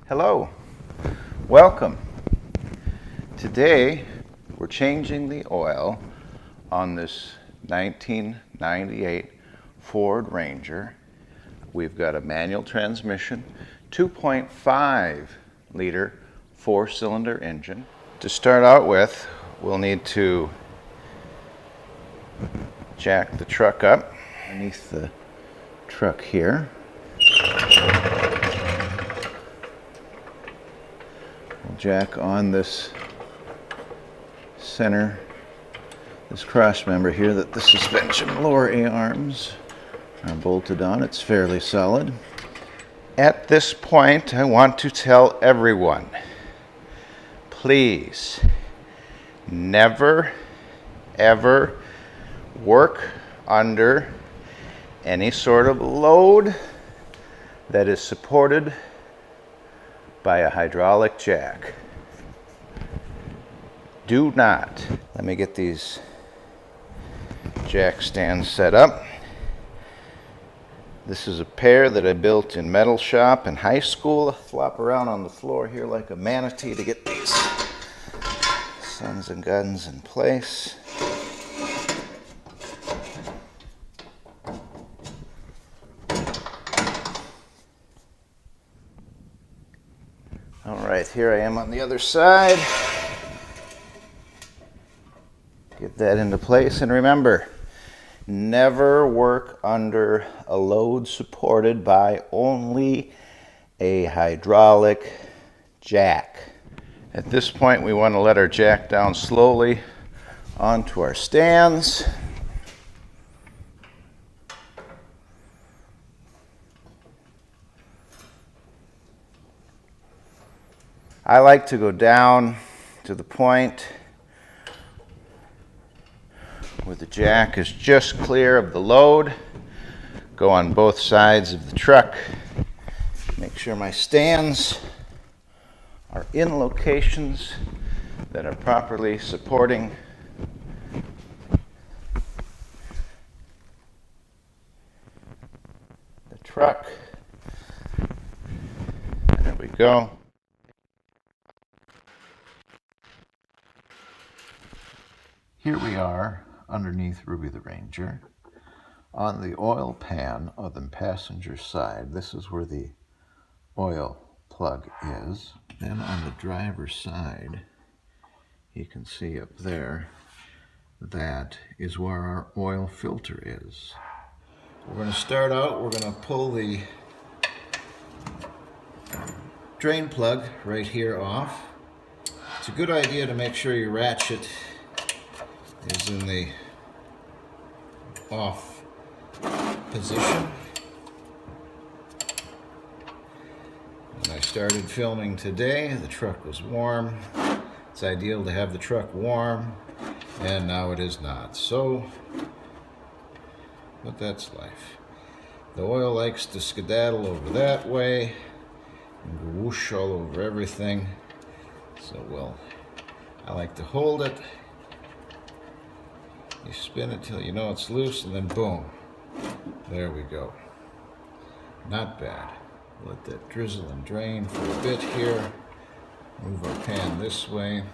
Hello, welcome. Today we're changing the oil on this 1998 Ford Ranger. We've got a manual transmission, 2.5 liter 4-cylinder engine. To start out with, we'll need to jack the truck up underneath the truck here. We'll jack on this center, this cross member here that the suspension lower A-arms are bolted on. It's fairly solid. At this point, I want to tell everyone, please never, ever work under any sort of load that is supported by a hydraulic jack. Do not. Let me get these jack stands set up. This is a pair that I built in metal shop in high school. I flop around on the floor here like a manatee to get these sons and guns in place. All right, here I am on the other side. Get that into place, and remember, never work under a load supported by only a hydraulic jack. At this point, we want to let our jack down slowly onto our stands. I like to go down to the point where the jack is just clear of the load. Go on both sides of the truck. Make sure my stands are in locations that are properly supporting the truck. There we go. Here we are underneath Ruby the Ranger. On the oil pan of the passenger side, this is where the oil plug is. Then on the driver's side, you can see up there, that is where our oil filter is. We're going to start out, we're going to pull the drain plug right here off. It's a good idea to make sure your ratchet is in the off position. When I started filming today, the truck was warm. It's ideal to have the truck warm, and now it is not. So, but that's life. The oil likes to skedaddle over that way and go whoosh all over everything. So, I like to hold it. You spin it till you know it's loose, and then boom, there we go. Not bad. Let that drizzle and drain for a bit here. Move our pan this way.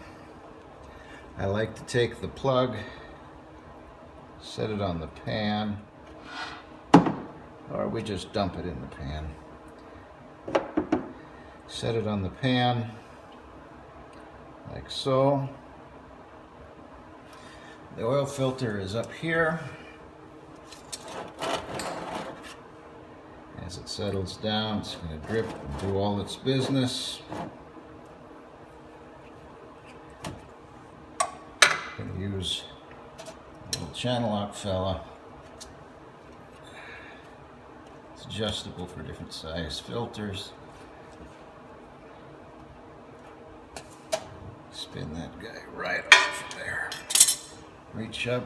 I like to take the plug, set it on the pan, or we just dump it in the pan. Set it on the pan, like so. The oil filter is up here. As it settles down, it's going to drip and do all its business. I'm going to use a little channel lock fella. It's adjustable for different size filters. Spin that guy right off there. Reach up.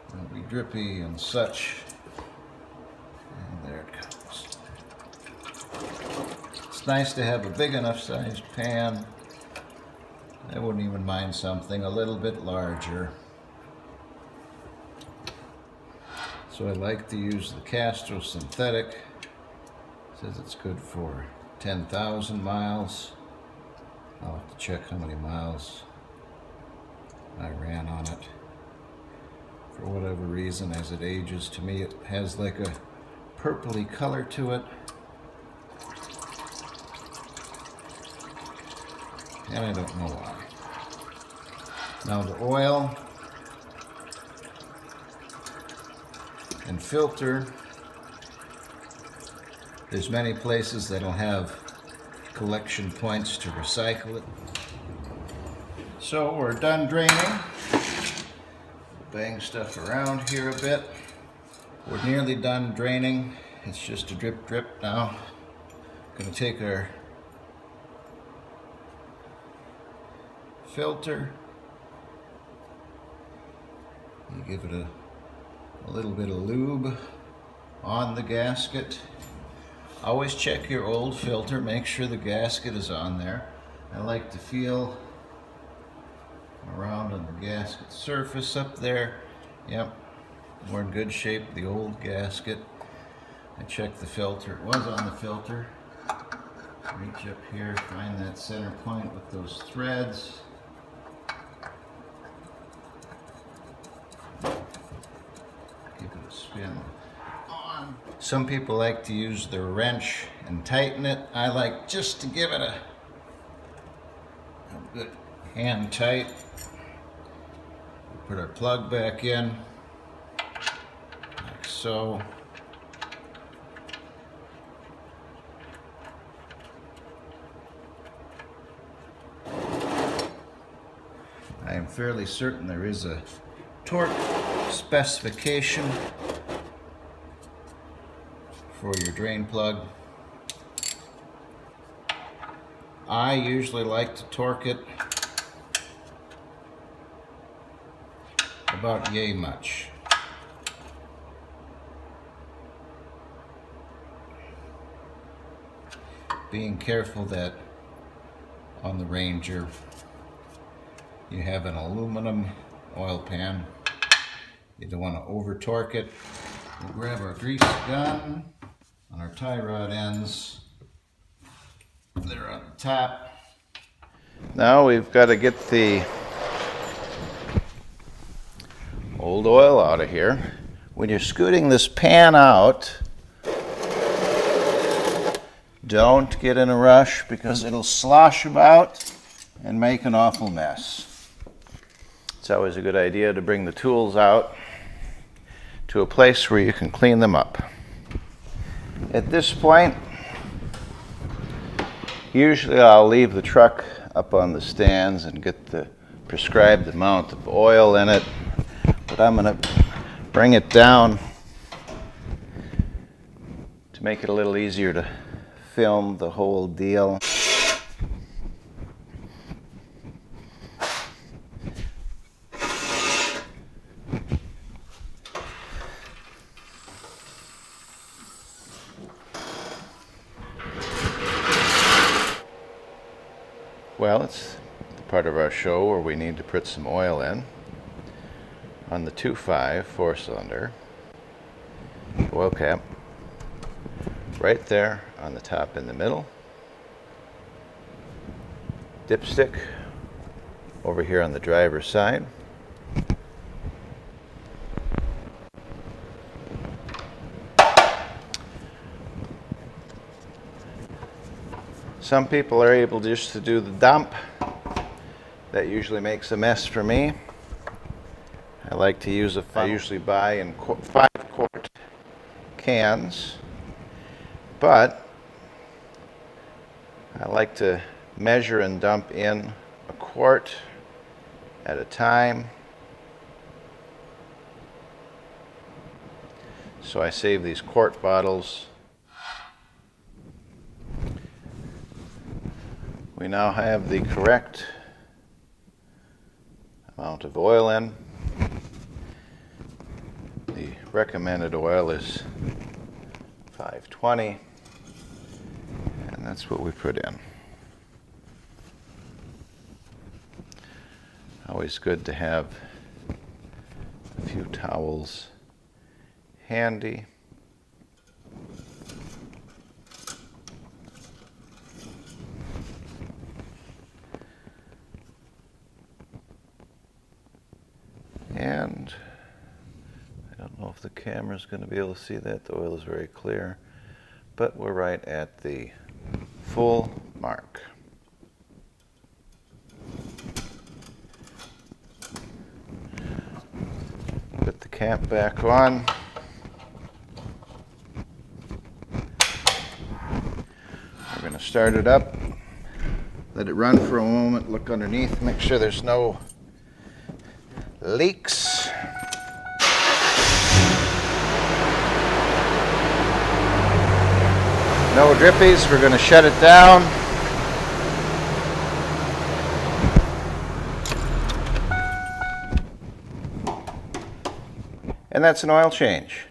It'll be drippy and such. And there it comes. It's nice to have a big enough sized pan. I wouldn't even mind something a little bit larger. So I like to use the Castrol synthetic. It says it's good for 10,000 miles. I'll have to check how many miles I ran on it. For whatever reason, as it ages, to me it has like a purpley color to it. And I don't know why. Now the oil and filter, there's many places that'll have collection points to recycle it. So we're done draining. Bang stuff around here a bit. We're nearly done draining. It's just a drip drip now. Gonna take our filter. You give it a little bit of lube on the gasket. Always check your old filter, make sure the gasket is on there. I like to feel around on the gasket surface up there. Yep, we're in good shape, the old gasket. I checked the filter, it was on the filter. Reach up here, find that center point with those threads. Give it a spin on. Some people like to use their wrench and tighten it. I like just to give it a good hand tight. Put our plug back in, like so. I am fairly certain there is a torque specification for your drain plug. I usually like to torque it about yay much. Being careful that on the Ranger you have an aluminum oil pan. You don't want to over torque it. We'll grab our grease gun on our tie rod ends. They're on the top. Now we've got to get the old oil out of here. When you're scooting this pan out, don't get in a rush because it'll slosh about and make an awful mess. It's always a good idea to bring the tools out to a place where you can clean them up. At this point, usually I'll leave the truck up on the stands and get the prescribed amount of oil in it, but I'm going to bring it down to make it a little easier to film the whole deal. Well, it's the part of our show where we need to put some oil in. On the 2.5 4-cylinder oil cap, right there on the top in the middle. Dipstick over here on the driver's side. Some people are able just to do the dump. That usually makes a mess for me. I like to use a funnel. I usually buy in 5-quart cans, but I like to measure and dump in a quart at a time. So I save these quart bottles. We now have the correct amount of oil in. The recommended oil is 520, and that's what we put in. Always good to have a few towels handy. And I don't know if the camera's going to be able to see that. The oil is very clear, but we're right at the full mark. Put the cap back on. We're going to start it up. Let it run for a moment. Look underneath. Make sure there's no leaks. No drippies. We're going to shut it down. And that's an oil change.